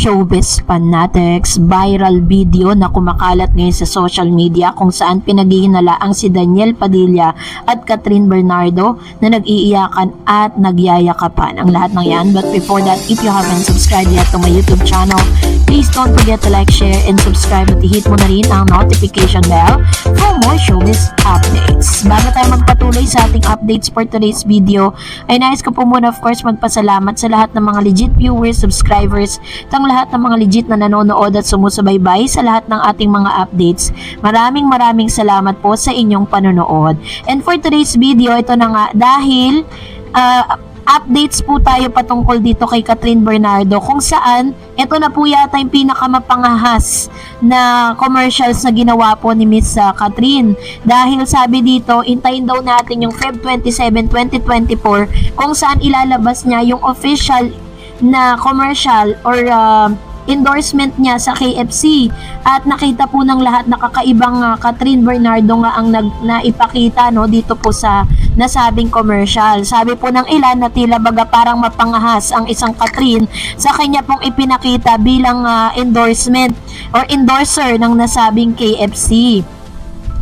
showbiz fanatics, viral video na kumakalat ngayon sa social media kung saan pinaghihinalaang si Daniel Padilla at Catherine Bernardo na nag-iiyakan at nagyayakapan. Ang lahat ng yan. But before that, if you haven't subscribed yet to my YouTube channel, please don't forget to like, share, and subscribe at i-hit mo na rin ang notification bell for more showbiz updates. Bago tayo magpatuloy sa ating updates for today's video, ay nais ko po muna of course magpasalamat sa lahat ng mga legit viewers, subscribers, tang lahat ng mga legit na nanonood at sumusubaybay sa lahat ng ating mga updates. Maraming salamat po sa inyong panonood. And for today's video, ito na nga, dahil updates po tayo patungkol dito kay Catherine Bernardo kung saan ito na po yata yung pinakamapangahas na commercials na ginawa po ni Miss Catherine. Dahil sabi dito, intayin daw natin yung Feb 27, 2024 kung saan ilalabas niya yung official na commercial or endorsement niya sa KFC, at nakita po ng lahat na kakaibang Catherine Bernardo nga ang naipakita dito po sa nasabing commercial. Sabi po ng ilan na tila baga parang mapangahas ang isang Catherine sa kanya pong ipinakita bilang endorsement or endorser ng nasabing KFC.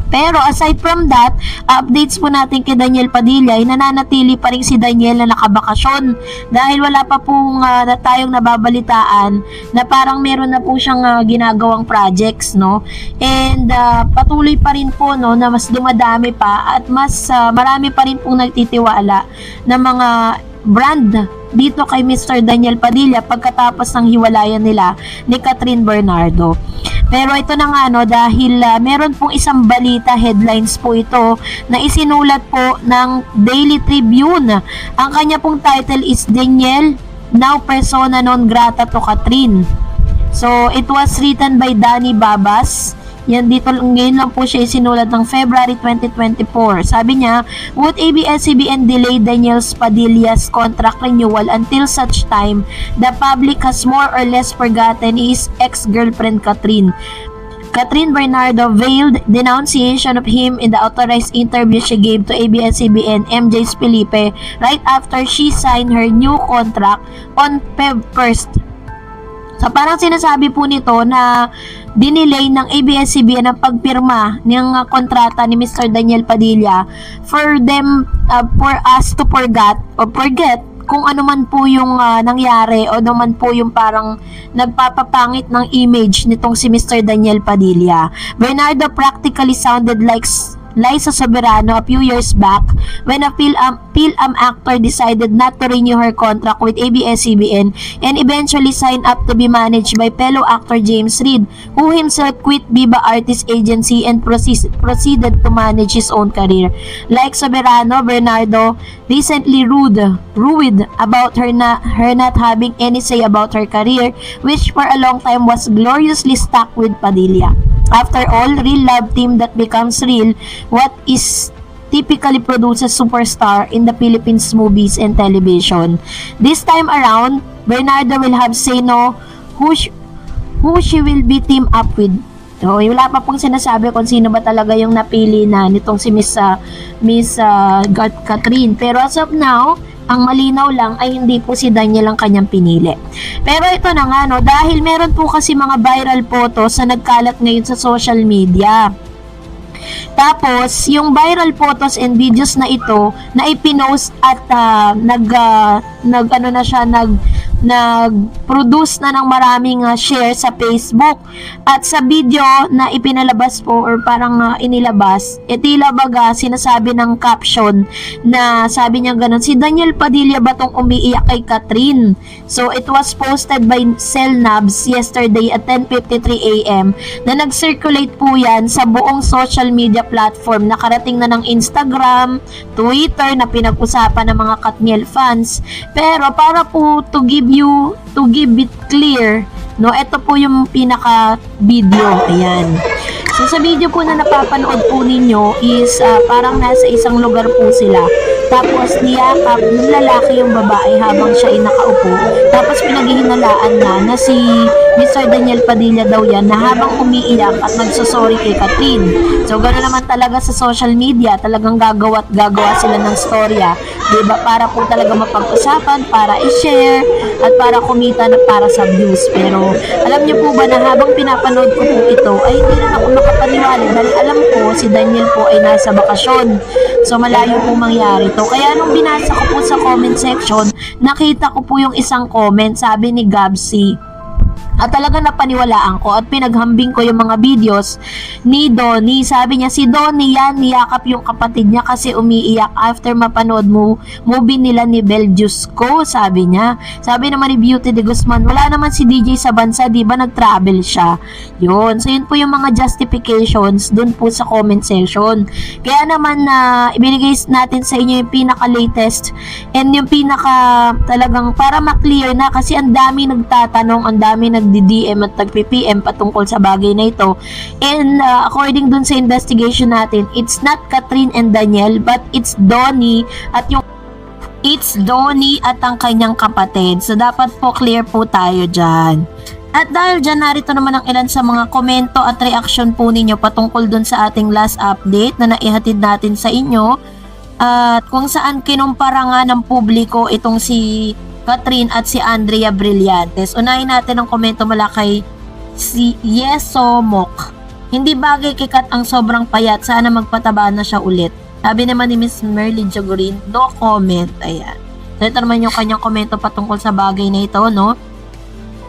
Pero aside from that, updates po natin kay Daniel Padilla ay nananatili pa rin si Daniel na nakabakasyon dahil wala pa pong tayong nababalitaan na parang meron na po siyang ginagawang projects, no? And patuloy pa rin po na mas dumadami pa at mas marami pa rin pong nagtitiwala na mga brand dito kay Mr. Daniel Padilla pagkatapos ng hiwalayan nila ni Catherine Bernardo. Pero ito na nga dahil meron pong isang balita, headlines po ito na isinulat po ng Daily Tribune. Ang kanya pong title is Daniel, now persona non grata to Catherine. So it was written by Danny Babas. Yan dito, ngayon lang po siya isinulat ng February 2024. Sabi niya, would ABS-CBN delay Daniel Padilla's contract renewal until such time the public has more or less forgotten his ex-girlfriend Catherine? Catherine Bernardo veiled denunciation of him in the authorized interview she gave to ABS-CBN MJ's Felipe right after she signed her new contract on Feb 1st. So parang sinasabi po nito na dinelay ng ABS-CBN ang pagpirma ng kontrata ni Mr. Daniel Padilla for us to forget kung ano man po yung nangyari o naman po yung parang nagpapapangit ng image nitong si Mr. Daniel Padilla. Bernardo practically sounded like Liza Soberano a few years back when a PhilAm actor decided not to renew her contract with ABS-CBN and eventually signed up to be managed by fellow actor James Reid, who himself quit Viva Artist Agency and proceeded to manage his own career. Like Soberano, Bernardo recently rued about her not having any say about her career, which for a long time was gloriously stuck with Padilla. After all, real love team that becomes real, what is typically produces superstar in the Philippines movies and television. This time around, Bernardo will have say no who she will be team up with. So, wala pa pong sinasabi kung sino ba talaga yung napili na nitong si Miss Catherine. Pero as of now, ang malinaw lang ay hindi po si Daniel ang kanyang pinili. Pero ito na nga dahil meron po kasi mga viral photos na nagkalat ngayon sa social media. Tapos, yung viral photos and videos na ito na ipinost at nag-produce na ng maraming share sa Facebook. At sa video na ipinalabas po or parang inilabas, tila baga sinasabi ng caption na sabi niya ganun, si Daniel Padilla ba tong umiiyak kay Catherine? So it was posted by Selnabs yesterday at 10:53 AM na nag-circulate po yan sa buong social media platform. Nakarating na ng Instagram, Twitter na pinag-usapan ng mga Katniel fans. Pero para po to give it clear, ito po yung pinaka video. Ayan. So sa video po na napapanood po ninyo is parang nasa isang lugar po sila Tapos niyakap ng lalaki yung babae habang siya ay nakaupo. Tapos pinaghihinalaan na si Mr. Daniel Padilla daw yan na habang umiiyak at nagsosorry kay Catherine. So gano'n naman talaga sa social media, talagang gagawa sila ng storya, diba? Para po talaga mapag-usapan, para i-share at para kumita na para sa views. Pero alam niyo po ba na habang pinapanood ko po ito ay hindi na ako makapaniwala dahil alam ko si Daniel po ay nasa bakasyon. So malayo po mangyari to. Kaya nung binasa ko po sa comment section, nakita ko po yung isang comment, sabi ni Gabsy. At talaga napaniwalaan ko at pinaghambing ko yung mga videos ni Donnie. Sabi niya, si Donnie yan, niyakap yung kapatid niya kasi umiiyak after mapanood mo movie nila ni Beljusco, sabi niya. Sabi naman ni Beauty de Guzman, wala naman si DJ sa bansa, di ba nag-travel siya? Yun. So yun po yung mga justifications dun po sa comment section. Kaya naman na ibinigay natin sa inyo yung pinaka-latest and yung pinaka talagang para ma-clear na kasi ang dami nagtatanong, ang dami nagdi-DM at nagpi-PM patungkol sa bagay na ito. And according dun sa investigation natin, it's not Catherine and Daniel but it's Donnie at ang kanyang kapatid. So dapat po clear po tayo dyan. At dahil dyan, narito naman ang ilan sa mga komento at reaction po ninyo patungkol dun sa ating last update na naihatid natin sa inyo. At kung saan kinumpara nga ng publiko itong si Catherine at si Andrea Brillantes. Unahin natin ang komento mula kay si Yesomok. Hindi bagay kay Kat ang sobrang payat. Sana magpataba na siya ulit. Sabi naman ni Miss Merly Jagurin, no comment. Ayan. So ito naman yung kanyang komento patungkol sa bagay na ito, no?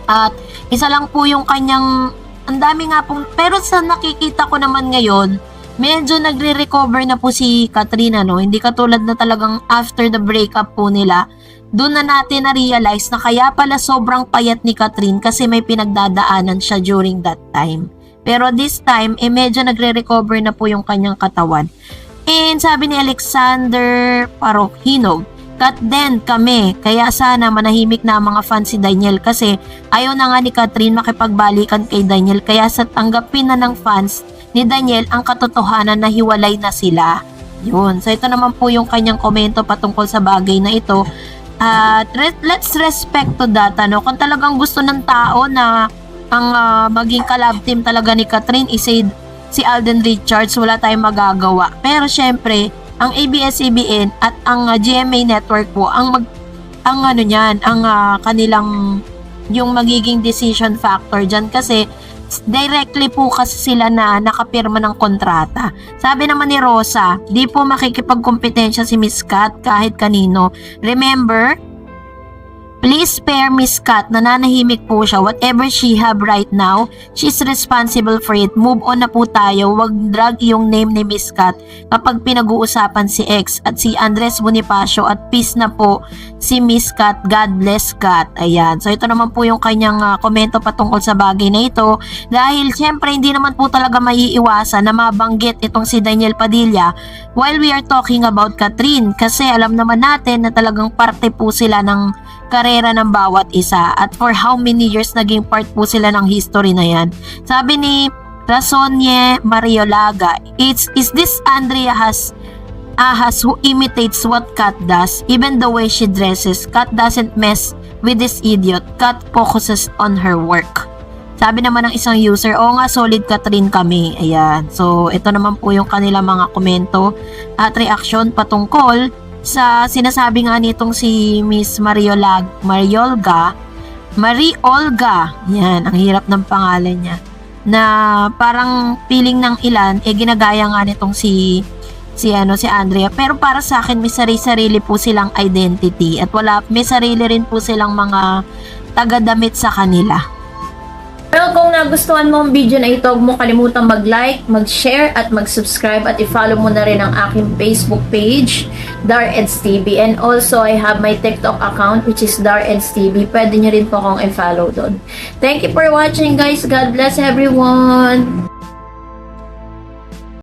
At isa lang po yung kanyang, ang dami nga pong, pero sa nakikita ko naman ngayon, medyo nagre-recover na po si Catherine, no? Hindi katulad na talagang after the breakup po nila. Doon na natin na-realize na kaya pala sobrang payat ni Catherine kasi may pinagdadaanan siya during that time. Pero this time, medyo nagre-recover na po yung kanyang katawan. And sabi ni Alexander Parohinog, cut din kami, kaya sana manahimik na ang mga fans si Daniel kasi ayaw na nga ni Catherine makipagbalikan kay Daniel kaya sa tanggapin na ng fans ni Daniel ang katotohanan na hiwalay na sila. Yun. So ito naman po yung kanyang komento patungkol sa bagay na ito. At let's respect to that, ano? Kung talagang gusto ng tao na ang maging collab team talaga ni Catherine is si Alden Richards, wala tayong magagawa. Pero syempre, ang ABS-CBN at ang GMA Network po ang kanilang yung magiging decision factor dyan kasi directly po kasi sila na nakapirma ng kontrata. Sabi naman ni Rosa, di po makikipagkompetensya si Miss Kat kahit kanino. Remember, please spare Miss Kat, nananahimik po siya. Whatever she have right now, she's responsible for it. Move on na po tayo. Wag drag yung name ni Miss Kat kapag pinag-uusapan si X at si Andres Bonifacio at peace na po si Miss Kat. God bless Kat. Ayan. So ito naman po yung kanyang komento patungkol sa bagay na ito. Dahil syempre hindi naman po talaga maiiwasan na mabanggit itong si Daniel Padilla while we are talking about Catherine. Kasi alam naman natin na talagang parte po sila ng karera ng bawat isa at for how many years naging part po sila ng history na yan. Sabi ni Rasonye Mariolaga, is this Andrea Ahas who imitates what Kat does, even the way she dresses. Kat doesn't mess with this idiot. Kat focuses on her work. Sabi naman ng isang user, oo nga, solid Catherine kami. Ayan. So ito naman po yung kanilang mga komento at reaction patungkol sa sinasabi nga nitong si Miss Marie Olga, yan, ang hirap ng pangalan niya, na parang feeling ng ilan, ginagaya nga nitong si Andrea. Pero para sa akin, may sarili po silang identity at may sarili rin po silang mga taga-damit sa kanila. Pero kung nagustuhan mo ang video na ito, huwag mo kalimutang mag-like, mag-share, at mag-subscribe at i-follow mo na rin ang aking Facebook page, Dareds TV. And also, I have my TikTok account which is Dareds TV. Pwede nyo rin po akong i-follow doon. Thank you for watching guys. God bless everyone!